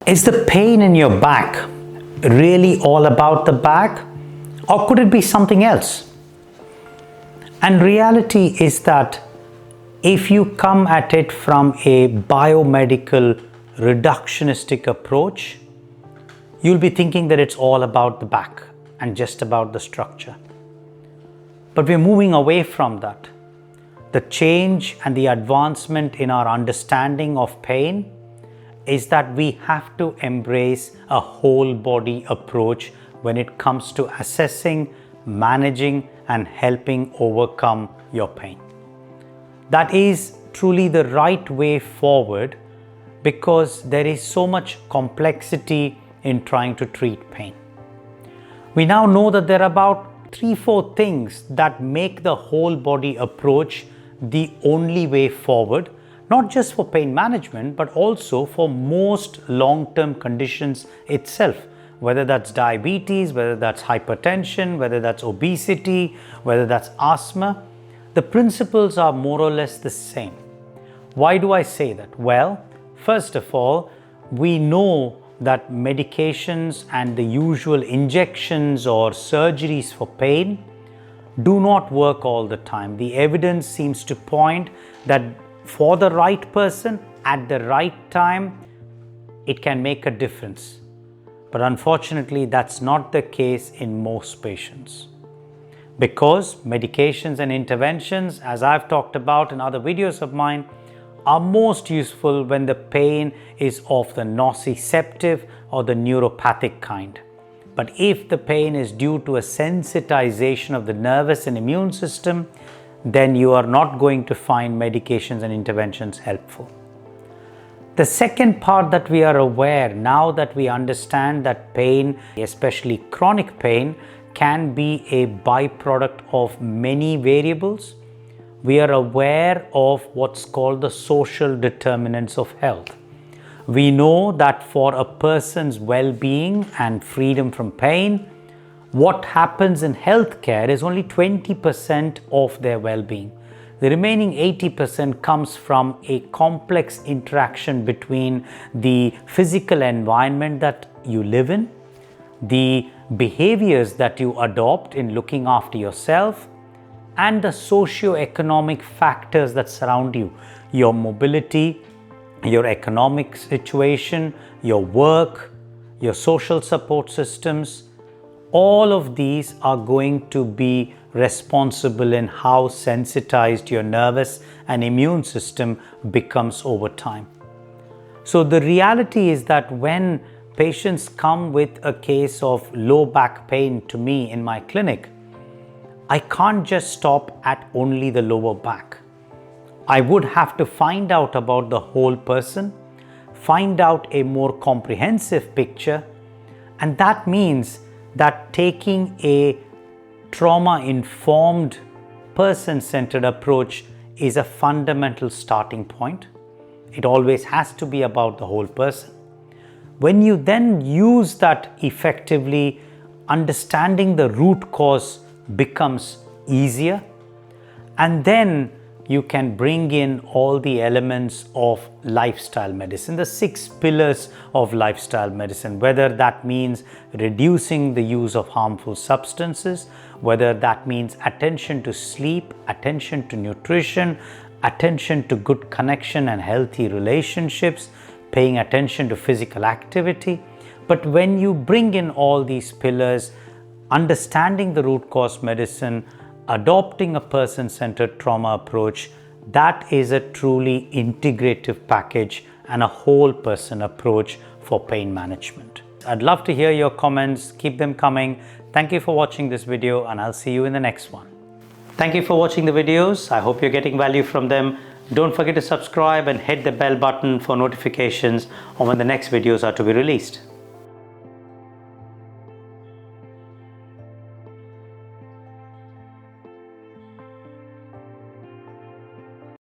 Is the pain in your back really all about the back, or could it be something else? And reality is that if you come at it from a biomedical reductionistic approach, you'll be thinking that it's all about the back and just about the structure. But we're moving away from that. The change and the advancement in our understanding of pain is that we have to embrace a whole body approach when it comes to assessing, managing, and helping overcome your pain. That is truly the right way forward, because there is so much complexity in trying to treat pain. We now know that there are about 3-4 things that make the whole body approach the only way forward, not just for pain management, but also for most long-term conditions itself, whether that's diabetes, whether that's hypertension, whether that's obesity, whether that's asthma. The principles are more or less the same. Why do I say that? Well, first of all, we know that medications and the usual injections or surgeries for pain do not work all the time. The evidence seems to point that for the right person at the right time, it can make a difference. But unfortunately, that's not the case in most patients. Because medications and interventions, as I've talked about in other videos of mine, are most useful when the pain is of the nociceptive or the neuropathic kind. But if the pain is due to a sensitization of the nervous and immune system, then you are not going to find medications and interventions helpful. The second part that we are aware, now that we understand that pain, especially chronic pain, can be a byproduct of many variables, we are aware of what's called the social determinants of health. We know that for a person's well-being and freedom from pain, what happens in healthcare is only 20% of their well-being. The remaining 80% comes from a complex interaction between the physical environment that you live in, the behaviors that you adopt in looking after yourself, and the socio-economic factors that surround you, your mobility, your economic situation, your work, your social support systems. All of these are going to be responsible in how sensitized your nervous and immune system becomes over time. So the reality is that when patients come with a case of low back pain to me in my clinic, I can't just stop at only the lower back. I would have to find out about the whole person, find out a more comprehensive picture, and that means that taking a trauma-informed, person-centered approach is a fundamental starting point. It always has to be about the whole person. When you then use that effectively, understanding the root cause becomes easier, and then you can bring in all the elements of lifestyle medicine, the 6 pillars of lifestyle medicine, whether that means reducing the use of harmful substances, whether that means attention to sleep, attention to nutrition, attention to good connection and healthy relationships, paying attention to physical activity. But when you bring in all these pillars, understanding the root cause medicine, adopting a person-centered trauma approach, that is a truly integrative package and a whole person approach for pain management. I'd love to hear your comments. Keep them coming. Thank you for watching this video, and I'll see you in the next one. Thank you for watching the videos. I hope you're getting value from them. Don't forget to subscribe and hit the bell button for notifications on when the next videos are to be released.